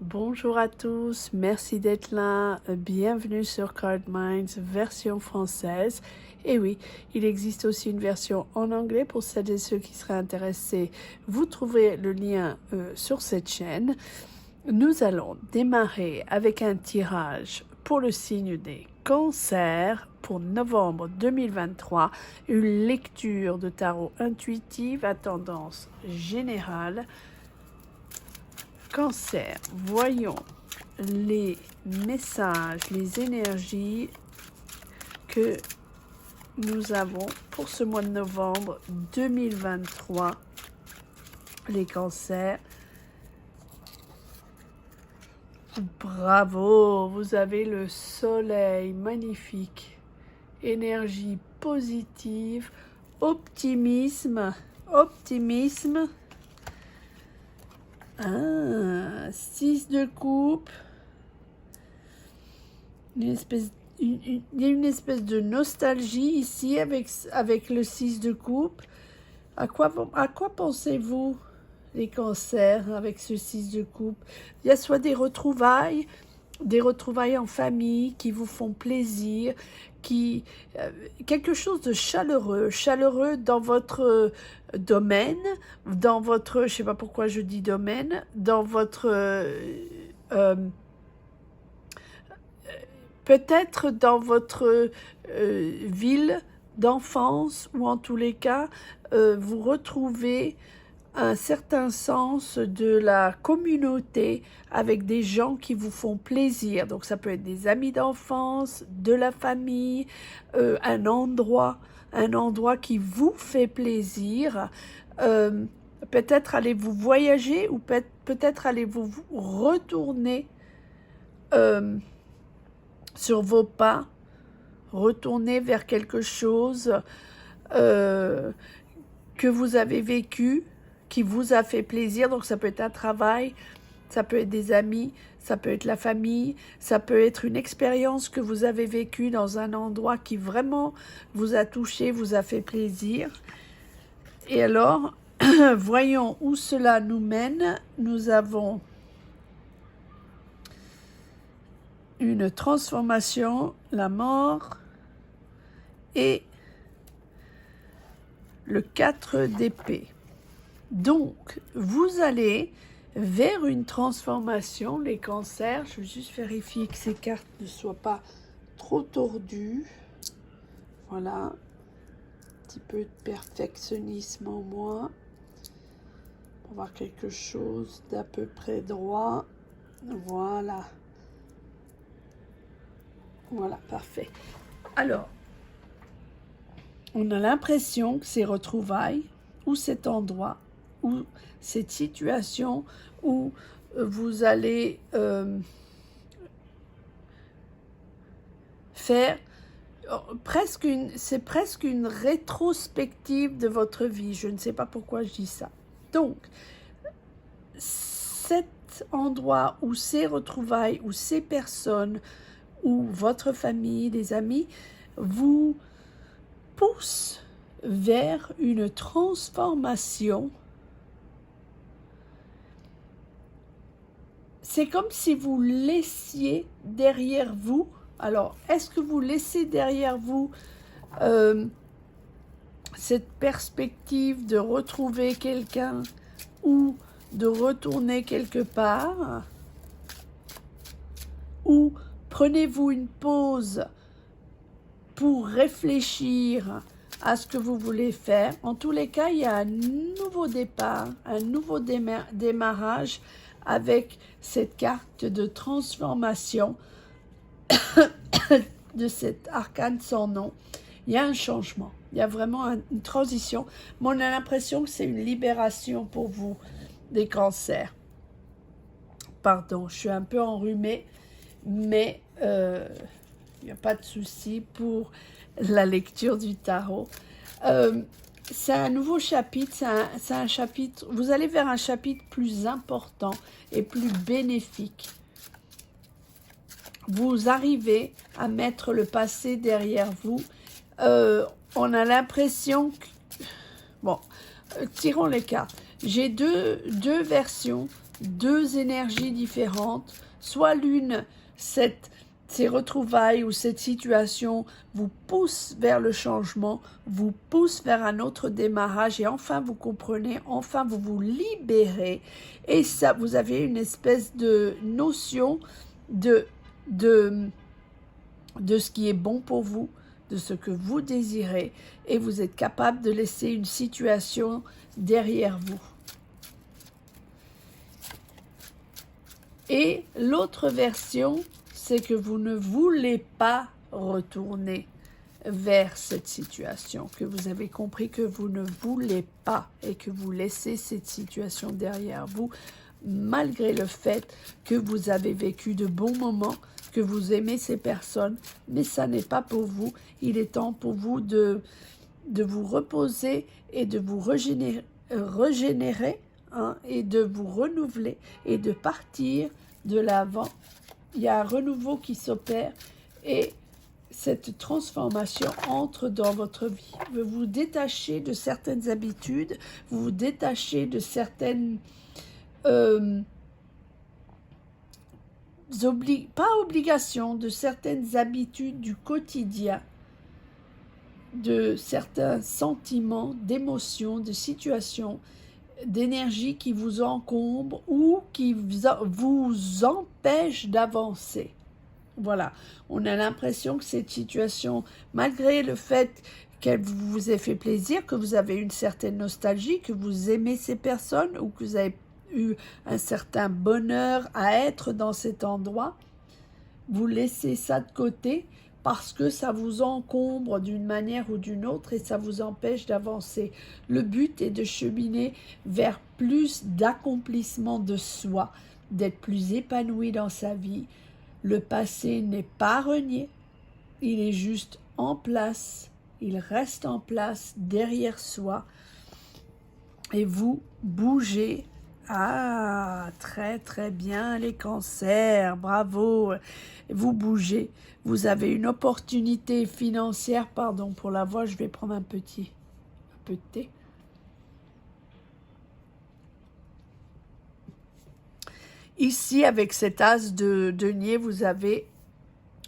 Bonjour à tous, merci d'être là, bienvenue sur Card Minds version française. Et oui, il existe aussi une version en anglais pour celles et ceux qui seraient intéressés. Vous trouverez le lien sur cette chaîne. Nous allons démarrer avec un tirage pour le signe des cancers pour novembre 2023, une lecture de tarot intuitive à tendance générale. Cancer, voyons les messages, les énergies que nous avons pour ce mois de novembre 2023. Les cancers, bravo, vous avez le soleil magnifique, énergie positive, optimisme. 6 de coupe, il y a une espèce de nostalgie ici avec le 6 de coupe. À quoi pensez-vous, les cancers, avec ce 6 de coupe? Il y a soit des retrouvailles en famille qui vous font plaisir, quelque chose de chaleureux dans votre domaine, dans votre, je sais pas pourquoi je dis domaine, dans votre peut-être dans votre ville d'enfance, ou en tous les cas, vous retrouvez un certain sens de la communauté avec des gens qui vous font plaisir. Donc ça peut être des amis d'enfance, de la famille, un endroit qui vous fait plaisir. Peut-être allez-vous voyager ou peut-être allez-vous retourner sur vos pas, retourner vers quelque chose que vous avez vécu, qui vous a fait plaisir. Donc ça peut être un travail, ça peut être des amis, ça peut être la famille, ça peut être une expérience que vous avez vécue dans un endroit qui vraiment vous a touché, vous a fait plaisir. Et alors, voyons où cela nous mène. Nous avons une transformation, la mort et le 4 d'épée. Donc, vous allez vers une transformation, les cancers. Je vais juste vérifier que ces cartes ne soient pas trop tordues. Voilà. Un petit peu de perfectionnisme en moi. Pour avoir quelque chose d'à peu près droit. Voilà. Voilà, parfait. Alors, on a l'impression que ces retrouvailles, ou cet endroit, ou cette situation où vous allez faire c'est presque une rétrospective de votre vie. Je ne sais pas pourquoi je dis ça. Donc, cet endroit où ces retrouvailles, où ces personnes, ou votre famille, des amis, vous pousse vers une transformation. C'est comme si vous laissiez derrière vous. Alors, est-ce que vous laissez derrière vous cette perspective de retrouver quelqu'un ou de retourner quelque part? Ou prenez-vous une pause pour réfléchir à ce que vous voulez faire? En tous les cas, il y a un nouveau départ, un nouveau démarrage avec cette carte de transformation de cet arcane sans nom. Il y a un changement, il y a vraiment une transition, mais on a l'impression que c'est une libération pour vous, des cancers. Pardon, je suis un peu enrhumée, mais il n'y a pas de souci pour la lecture du tarot. C'est un nouveau chapitre, c'est un chapitre, vous allez vers un chapitre plus important et plus bénéfique. Vous arrivez à mettre le passé derrière vous. On a l'impression que... Bon, tirons les cartes. J'ai deux versions deux énergies différentes. Soit l'une, ces retrouvailles ou cette situation vous pousse vers le changement, vous pousse vers un autre démarrage et enfin vous comprenez, enfin vous vous libérez et ça, vous avez une espèce de notion de ce qui est bon pour vous, de ce que vous désirez et vous êtes capable de laisser une situation derrière vous. Et l'autre version, c'est que vous ne voulez pas retourner vers cette situation, que vous avez compris que vous ne voulez pas et que vous laissez cette situation derrière vous, malgré le fait que vous avez vécu de bons moments, que vous aimez ces personnes, mais ça n'est pas pour vous. Il est temps pour vous de vous reposer et de vous régénérer hein, et de vous renouveler et de partir de l'avant. Il y a un renouveau qui s'opère et cette transformation entre dans votre vie. Vous vous détachez de certaines habitudes, vous vous détachez de certaines pas obligations, de certaines habitudes du quotidien, de certains sentiments, d'émotions, de situations, d'énergie qui vous encombrent ou qui vous empêchent d'avancer. Voilà, on a l'impression que cette situation, malgré le fait qu'elle vous ait fait plaisir, que vous avez une certaine nostalgie, que vous aimez ces personnes ou que vous avez eu un certain bonheur à être dans cet endroit, vous laissez ça de côté parce que ça vous encombre d'une manière ou d'une autre et ça vous empêche d'avancer. Le but est de cheminer vers plus d'accomplissement de soi, d'être plus épanoui dans sa vie. Le passé n'est pas renié, il est juste en place, il reste en place derrière soi et vous bougez. Ah, très très bien les cancers, bravo, vous bougez, vous avez une opportunité financière, pardon pour la voix, je vais prendre un peu de thé. Ici, avec cet as de denier, vous avez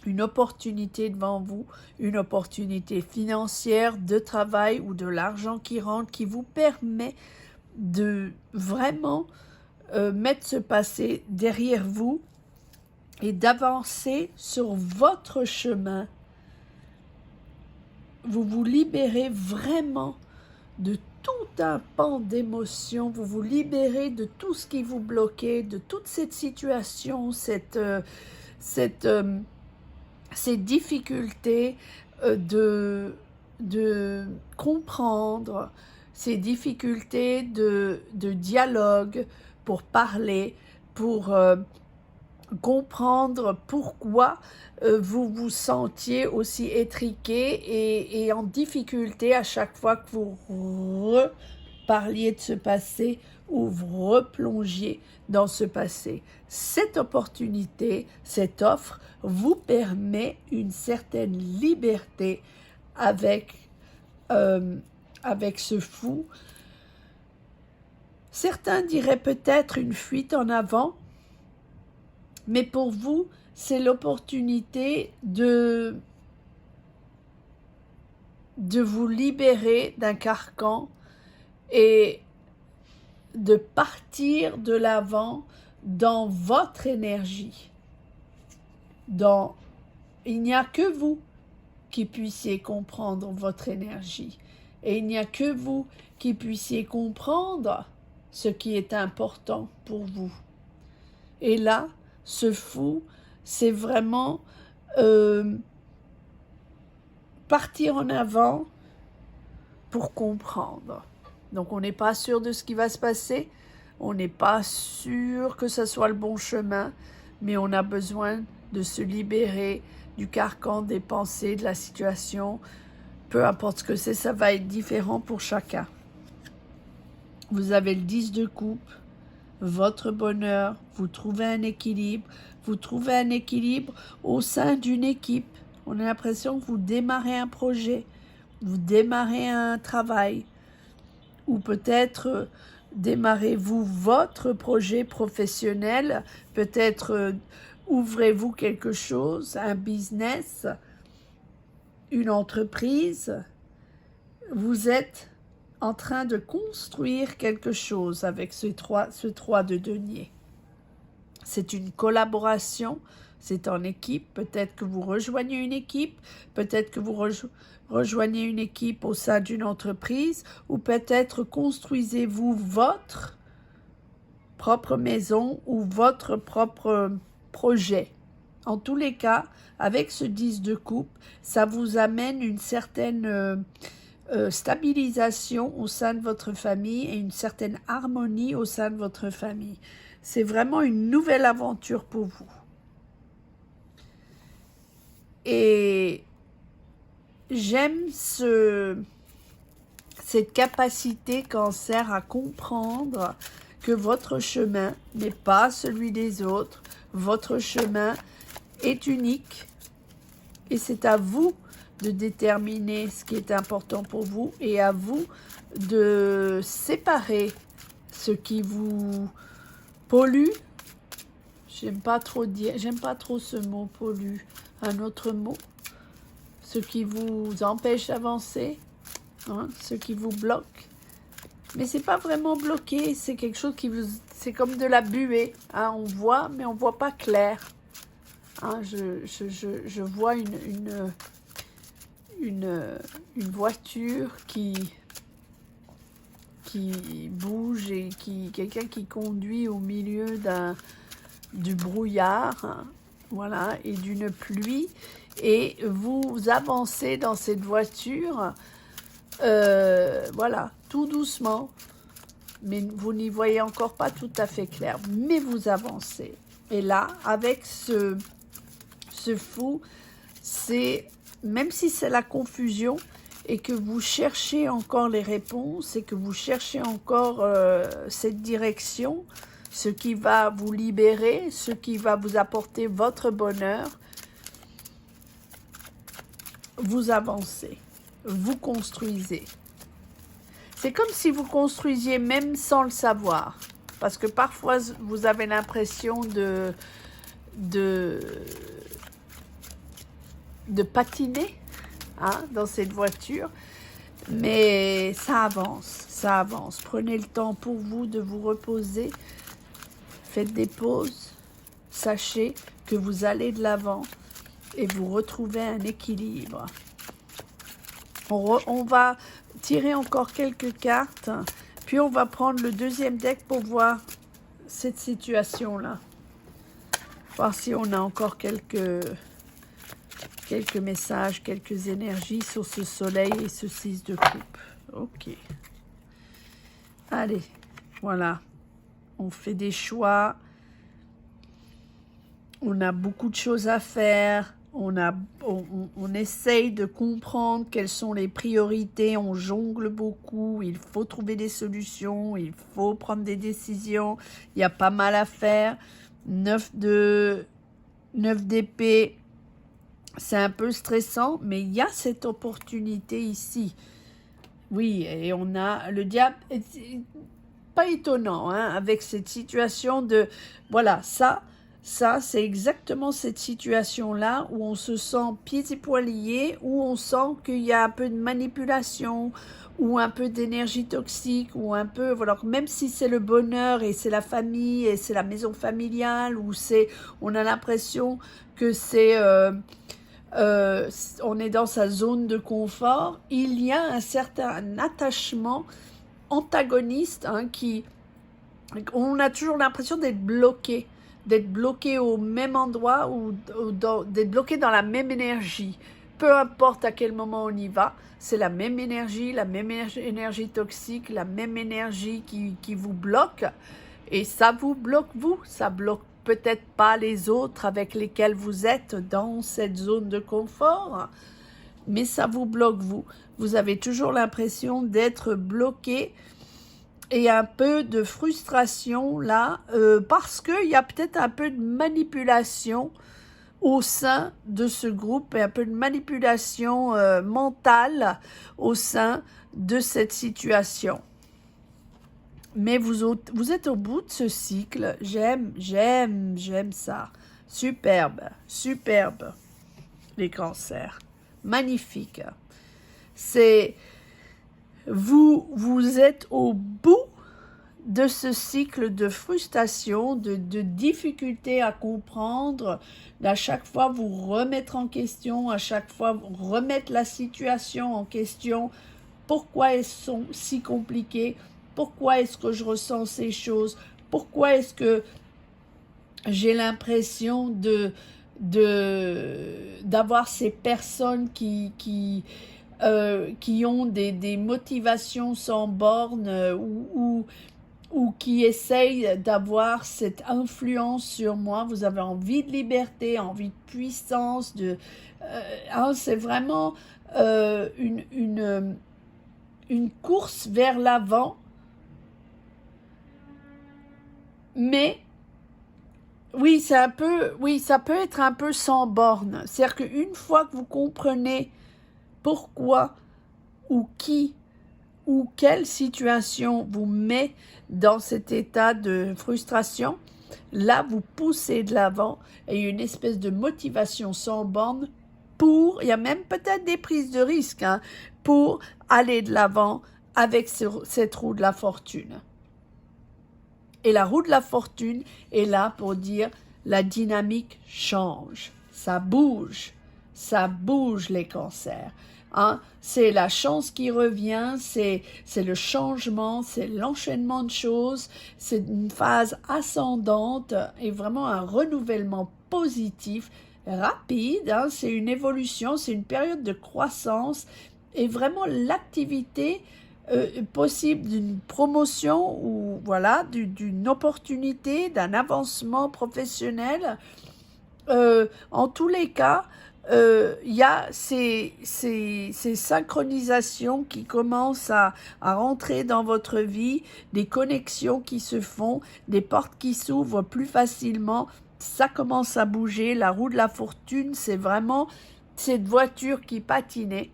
une opportunité devant vous, une opportunité financière, de travail ou de l'argent qui rentre, qui vous permet de vraiment mettre ce passé derrière vous et d'avancer sur votre chemin. Vous vous libérez vraiment de tout un pan d'émotions, vous vous libérez de tout ce qui vous bloquait, de toute cette situation, ces difficultés de comprendre, ces difficultés de dialogue pour parler, pour comprendre pourquoi vous vous sentiez aussi étriqué et en difficulté à chaque fois que vous reparliez de ce passé ou vous replongiez dans ce passé. Cette opportunité, cette offre vous permet une certaine liberté avec ce fou. Certains diraient peut-être une fuite en avant, mais pour vous, c'est l'opportunité de vous libérer d'un carcan et de partir de l'avant dans votre énergie. Il n'y a que vous qui puissiez comprendre votre énergie. Et il n'y a que vous qui puissiez comprendre ce qui est important pour vous. Et là, ce fou, c'est vraiment partir en avant pour comprendre. Donc, on n'est pas sûr de ce qui va se passer, on n'est pas sûr que ce soit le bon chemin, mais on a besoin de se libérer du carcan des pensées, de la situation. Peu importe ce que c'est, ça va être différent pour chacun. Vous avez le 10 de coupe, votre bonheur, vous trouvez un équilibre, au sein d'une équipe. On a l'impression que vous démarrez un projet, vous démarrez un travail, ou peut-être démarrez-vous votre projet professionnel, peut-être ouvrez-vous quelque chose, un business, une entreprise. Vous êtes en train de construire quelque chose avec ce 3 de denier. C'est une collaboration, c'est en équipe. Peut-être que vous rejoignez une équipe, peut-être que vous rejoignez une équipe au sein d'une entreprise, ou peut-être construisez-vous votre propre maison ou votre propre projet. En tous les cas, avec ce 10 de coupe, ça vous amène une certaine stabilisation au sein de votre famille et une certaine harmonie au sein de votre famille. C'est vraiment une nouvelle aventure pour vous. Et j'aime cette capacité Cancer à comprendre que votre chemin n'est pas celui des autres. Votre chemin est unique et c'est à vous de déterminer ce qui est important pour vous et à vous de séparer ce qui vous pollue. J'aime pas trop ce mot pollue. Un autre mot, ce qui vous empêche d'avancer, hein, ce qui vous bloque. Mais c'est pas vraiment bloqué, c'est quelque chose c'est comme de la buée, hein, on voit, mais on voit pas clair. Hein, je vois une voiture qui bouge et quelqu'un qui conduit au milieu du brouillard, hein, voilà, et d'une pluie, et vous avancez dans cette voiture, voilà, tout doucement, mais vous n'y voyez encore pas tout à fait clair, mais vous avancez. Et là, avec ce fou, c'est, même si c'est la confusion, et que vous cherchez encore les réponses, et que vous cherchez encore cette direction, ce qui va vous libérer, ce qui va vous apporter votre bonheur, vous avancez, vous construisez. C'est comme si vous construisiez même sans le savoir, parce que parfois vous avez l'impression de patiner, hein, dans cette voiture, mais ça avance, ça avance. Prenez le temps pour vous de vous reposer, faites des pauses, sachez que vous allez de l'avant et vous retrouvez un équilibre. On va tirer encore quelques cartes, puis on va prendre le deuxième deck pour voir cette situation-là. Voir si on a encore quelques messages, quelques énergies sur ce soleil et ce 6 de coupe. Ok. Allez, voilà. On fait des choix. On a beaucoup de choses à faire. On essaye de comprendre quelles sont les priorités. On jongle beaucoup. Il faut trouver des solutions. Il faut prendre des décisions. Il y a pas mal à faire. 9 d'épée. C'est un peu stressant, mais il y a cette opportunité ici. Oui, et on a le diable, pas étonnant, hein, avec cette situation de, voilà, ça c'est exactement cette situation-là où on se sent pieds et poings liés, où on sent qu'il y a un peu de manipulation, ou un peu d'énergie toxique, ou un peu, voilà, même si c'est le bonheur et c'est la famille et c'est la maison familiale, ou on a l'impression que c'est on est dans sa zone de confort, il y a un certain attachement antagoniste, hein, on a toujours l'impression d'être bloqué au même endroit ou d'être bloqué dans la même énergie. Peu importe à quel moment on y va, c'est la même énergie toxique, la même énergie qui vous bloque, et ça vous bloque vous, ça bloque peut-être pas les autres avec lesquels vous êtes dans cette zone de confort, mais ça vous bloque vous. Vous avez toujours l'impression d'être bloqué et un peu de frustration là, parce qu'il y a peut-être un peu de manipulation au sein de ce groupe et un peu de manipulation mentale au sein de cette situation. Mais vous êtes au bout de ce cycle. J'aime ça. Superbe, superbe, les cancers. Magnifique. C'est vous êtes au bout de ce cycle de frustration, de difficulté à comprendre, à chaque fois vous remettre en question, à chaque fois vous remettre la situation en question. Pourquoi elles sont si compliquées? Pourquoi est-ce que je ressens ces choses? Pourquoi est-ce que j'ai l'impression d'avoir ces personnes qui ont des motivations sans bornes ou qui essayent d'avoir cette influence sur moi? Vous avez envie de liberté, envie de puissance, c'est vraiment une course vers l'avant, mais oui, ça peut être un peu sans borne. C'est-à-dire qu'une fois que vous comprenez pourquoi ou qui ou quelle situation vous met dans cet état de frustration, là, vous poussez de l'avant et il y a une espèce de motivation sans borne il y a même peut-être des prises de risque, pour aller de l'avant avec cette roue de la fortune. Et la roue de la fortune est là pour dire la dynamique change, ça bouge les cancers. C'est la chance qui revient, c'est le changement, c'est l'enchaînement de choses, c'est une phase ascendante et vraiment un renouvellement positif, rapide, c'est une évolution, c'est une période de croissance et vraiment l'activité possible d'une promotion ou voilà, d'une opportunité, d'un avancement professionnel. En tous les cas, il y a ces synchronisations qui commencent à rentrer dans votre vie, des connexions qui se font, des portes qui s'ouvrent plus facilement, ça commence à bouger. La roue de la fortune, c'est vraiment cette voiture qui patinait.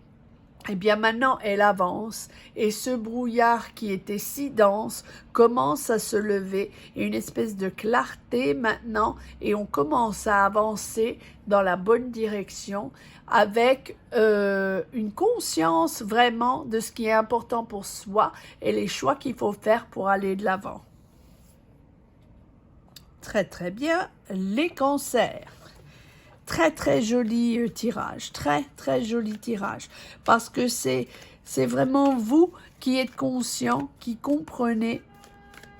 Eh bien maintenant, elle avance et ce brouillard qui était si dense commence à se lever. Il y a une espèce de clarté maintenant et on commence à avancer dans la bonne direction avec une conscience vraiment de ce qui est important pour soi et les choix qu'il faut faire pour aller de l'avant. Très très bien, les cancers. Très très joli tirage, très très joli tirage, parce que c'est vraiment vous qui êtes conscient, qui comprenez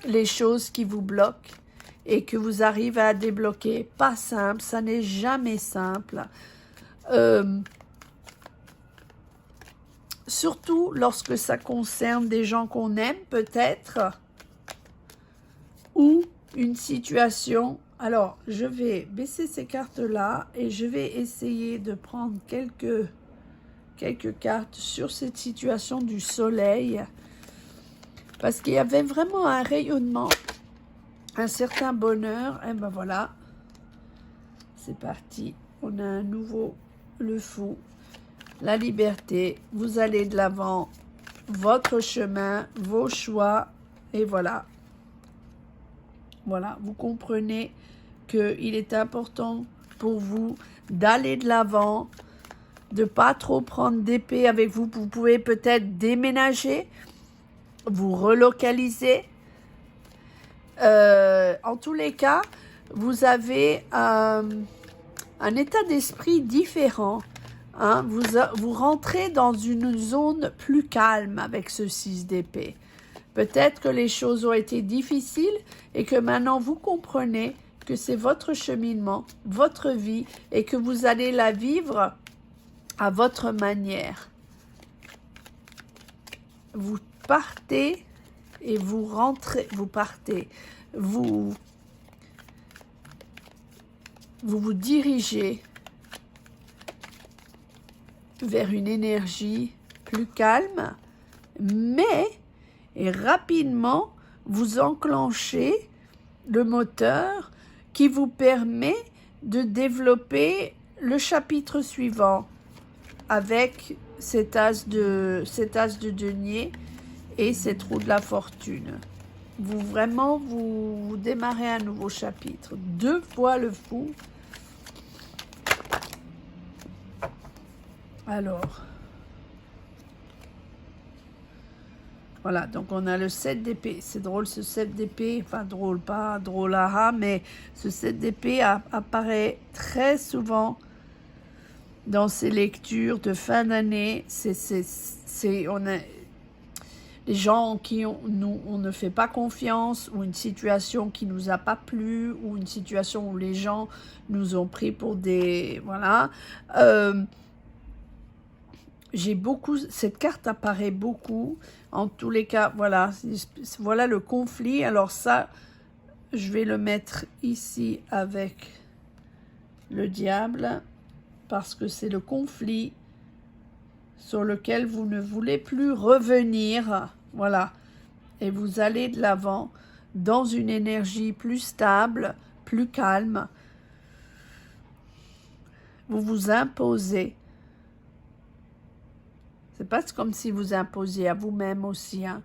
les choses qui vous bloquent et que vous arrivez à débloquer. Pas simple, ça n'est jamais simple. Surtout lorsque ça concerne des gens qu'on aime peut-être, ou une situation. Alors, je vais baisser ces cartes-là et je vais essayer de prendre quelques cartes sur cette situation du soleil. Parce qu'il y avait vraiment un rayonnement, un certain bonheur. Et ben voilà, c'est parti. On a un nouveau, le fou, la liberté. Vous allez de l'avant, votre chemin, vos choix. Et voilà. Voilà, vous comprenez qu'il est important pour vous d'aller de l'avant, de ne pas trop prendre d'épée avec vous. Vous pouvez peut-être déménager, vous relocaliser. En tous les cas, vous avez un état d'esprit différent. Vous rentrez dans une zone plus calme avec ce 6 d'épée. Peut-être que les choses ont été difficiles et que maintenant vous comprenez que c'est votre cheminement, votre vie et que vous allez la vivre à votre manière. Vous partez et vous rentrez, vous partez, vous vous dirigez vers une énergie plus calme, mais et rapidement, vous enclenchez le moteur qui vous permet de développer le chapitre suivant avec cet as de denier et cette roue de la fortune. vous démarrez un nouveau chapitre. 2 fois le fou. Alors, voilà, donc on a le 7 d'épée. C'est drôle ce 7 d'épée, enfin drôle, pas drôle mais ce 7 d'épée apparaît très souvent dans ces lectures de fin d'année. On a les gens en qui on ne fait pas confiance, ou une situation qui nous a pas plu, ou une situation où les gens nous ont pris pour des... Voilà. J'ai beaucoup... Cette carte apparaît beaucoup. En tous les cas, voilà. Voilà le conflit. Alors ça, je vais le mettre ici avec le diable, parce que c'est le conflit sur lequel vous ne voulez plus revenir. Voilà. Et vous allez de l'avant dans une énergie plus stable, plus calme. Vous vous imposez. C'est pas comme si vous imposiez à vous-même aussi. Hein.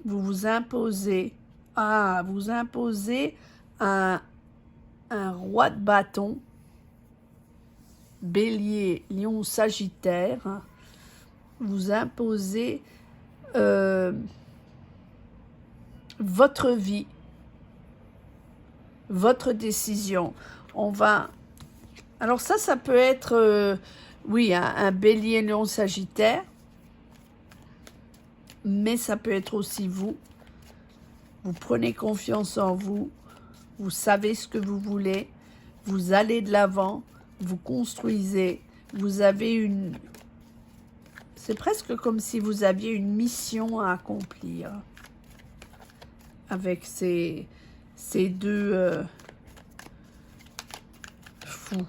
Vous vous imposez. Vous imposez un roi de bâton. Bélier, Lion, Sagittaire. Hein. Vous imposez votre vie, votre décision. On va... Alors ça peut être, oui, un bélier, lion, sagittaire, mais ça peut être aussi vous. Vous prenez confiance en vous, vous savez ce que vous voulez, vous allez de l'avant, vous construisez, vous avez une... C'est presque comme si vous aviez une mission à accomplir avec ces deux fous.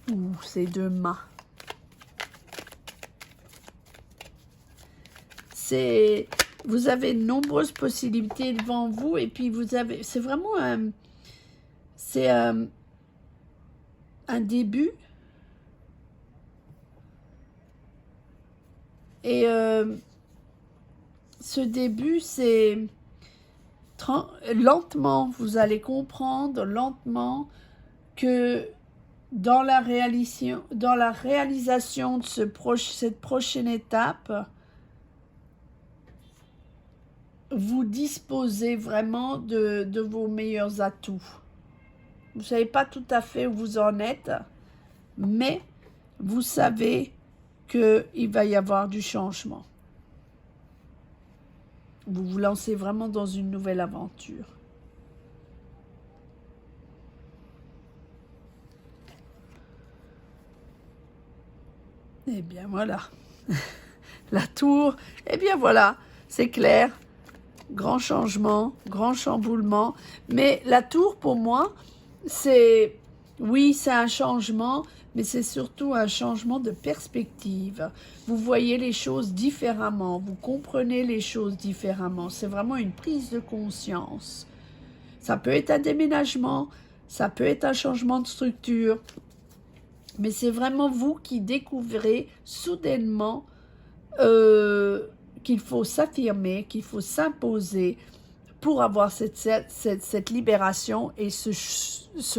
Ou ces deux mâts. Vous avez de nombreuses possibilités devant vous, et puis vous avez... C'est vraiment un... C'est un début. Et ce début, c'est lentement, vous allez comprendre lentement que dans la réalisation de cette prochaine étape, vous disposez vraiment de vos meilleurs atouts. Vous ne savez pas tout à fait où vous en êtes, mais vous savez qu'il va y avoir du changement. Vous vous lancez vraiment dans une nouvelle aventure. Eh bien voilà. La tour, eh bien voilà, c'est clair. Grand changement, grand chamboulement. Mais la tour, pour moi, c'est... Oui, c'est un changement, mais c'est surtout un changement de perspective. Vous voyez les choses différemment, vous comprenez les choses différemment. C'est vraiment une prise de conscience. Ça peut être un déménagement, ça peut être un changement de structure, mais c'est vraiment vous qui découvrez soudainement qu'il faut s'affirmer, qu'il faut s'imposer pour avoir cette libération et ce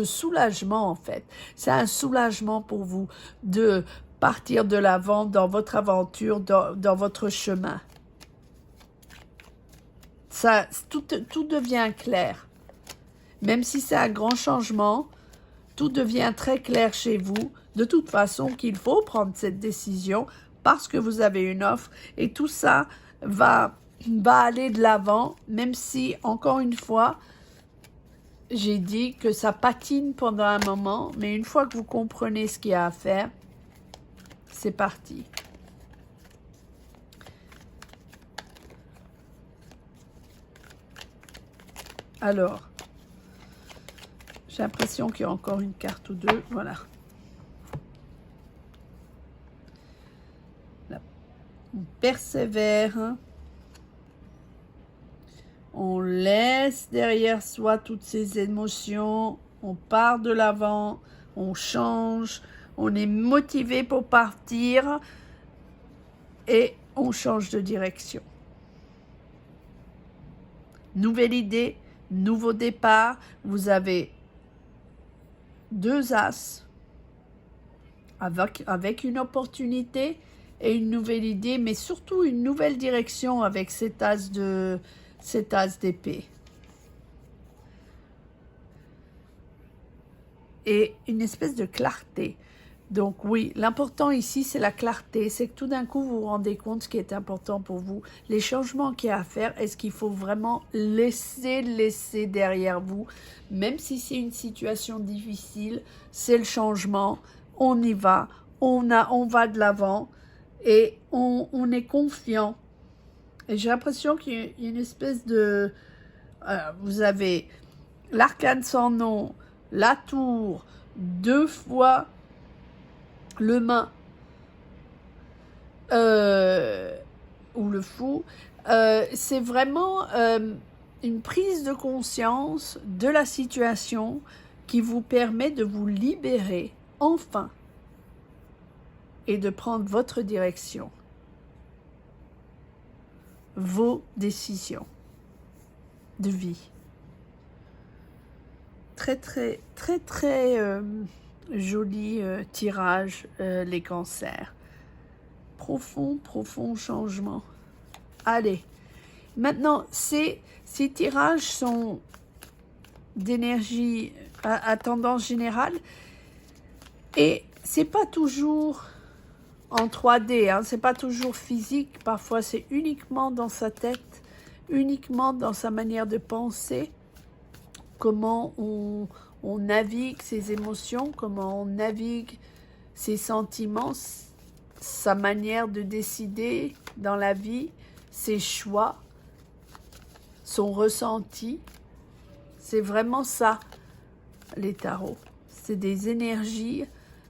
soulagement, en fait. C'est un soulagement pour vous de partir de l'avant dans votre aventure, dans votre chemin. Ça, tout devient clair. Même si c'est un grand changement, tout devient très clair chez vous. De toute façon, qu'il faut prendre cette décision parce que vous avez une offre. Et tout ça va aller de l'avant, même si, encore une fois, j'ai dit que ça patine pendant un moment, mais une fois que vous comprenez ce qu'il y a à faire, c'est parti. Alors, j'ai l'impression qu'il y a encore une carte ou deux, voilà. Là, on persévère, hein. On laisse derrière soi toutes ces émotions, on part de l'avant, on change, on est motivé pour partir et on change de direction. Nouvelle idée, nouveau départ, vous avez 2 as avec une opportunité et une nouvelle idée, mais surtout une nouvelle direction avec cet as d'épée. Et une espèce de clarté. Donc oui, l'important ici, c'est la clarté. C'est que tout d'un coup, vous vous rendez compte ce qui est important pour vous. Les changements qu'il y a à faire, est-ce qu'il faut vraiment laisser derrière vous? Même si c'est une situation difficile, c'est le changement. On y va, on va de l'avant et on est confiant. Et j'ai l'impression qu'il y a une espèce de... vous avez l'arcane sans nom, la tour, 2 fois le main ou le fou, c'est vraiment une prise de conscience de la situation qui vous permet de vous libérer enfin et de prendre votre direction, vos décisions de vie. Très joli tirage, les cancers. Profond changement. Allez, maintenant, ces tirages sont d'énergie à tendance générale et c'est pas toujours en 3D, hein, c'est pas toujours physique, parfois c'est uniquement dans sa tête, uniquement dans sa manière de penser, comment on navigue ses émotions, comment on navigue ses sentiments, sa manière de décider dans la vie, ses choix, son ressenti. C'est vraiment ça, les tarots. C'est des énergies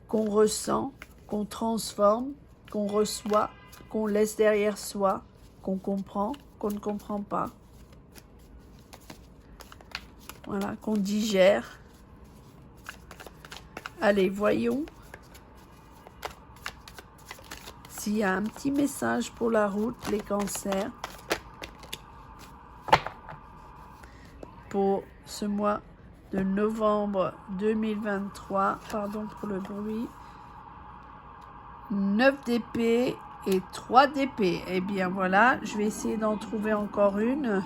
qu'on ressent, qu'on transforme, qu'on reçoit, qu'on laisse derrière soi, qu'on comprend, qu'on ne comprend pas. Voilà, qu'on digère. Allez, voyons s'il y a un petit message pour la route, les cancers, pour ce mois de novembre 2023. Pardon pour le bruit. 9 d'épée et 3 d'épée. Eh bien voilà, je vais essayer d'en trouver encore une.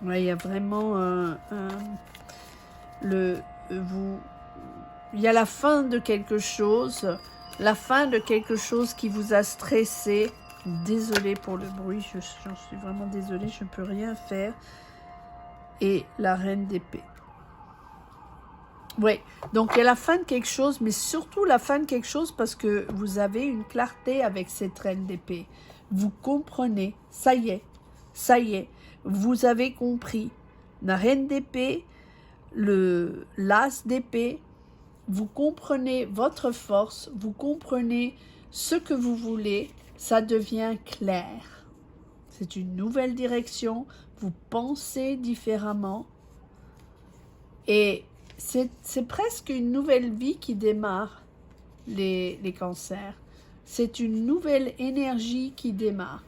Ouais, il y a vraiment il y a la fin de quelque chose, qui vous a stressé. Désolée pour le bruit, j'en suis vraiment désolée, je ne peux rien faire. Et la reine d'épée. Oui, donc il y a la fin de quelque chose, mais surtout la fin de quelque chose parce que vous avez une clarté avec cette reine d'épée. Vous comprenez, ça y est, vous avez compris. La reine d'épée, l'as d'épée, vous comprenez votre force, vous comprenez ce que vous voulez, ça devient clair. C'est une nouvelle direction, vous pensez différemment et c'est presque une nouvelle vie qui démarre, les cancers. C'est une nouvelle énergie qui démarre.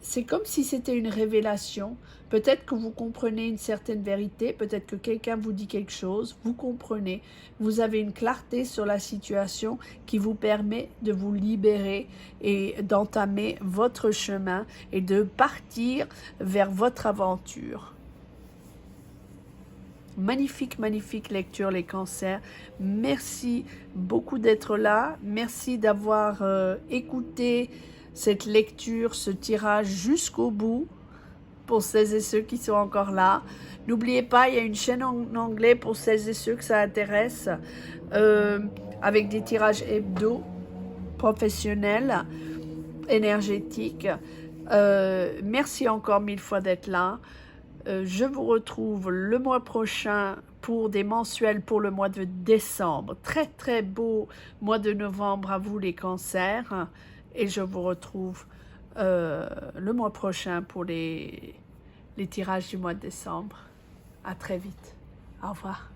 C'est comme si c'était une révélation. Peut-être que vous comprenez une certaine vérité, peut-être que quelqu'un vous dit quelque chose, vous comprenez, vous avez une clarté sur la situation qui vous permet de vous libérer et d'entamer votre chemin et de partir vers votre aventure. Magnifique lecture, les cancers. Merci beaucoup d'être là. Merci d'avoir écouté cette lecture, ce tirage jusqu'au bout pour celles et ceux qui sont encore là. N'oubliez pas, il y a une chaîne en anglais pour celles et ceux que ça intéresse avec des tirages hebdo professionnels, énergétiques. Merci encore 1000 fois d'être là. Je vous retrouve le mois prochain pour des mensuels pour le mois de décembre. Très beau mois de novembre à vous les cancers. Et je vous retrouve le mois prochain pour les les tirages du mois de décembre. À très vite. Au revoir.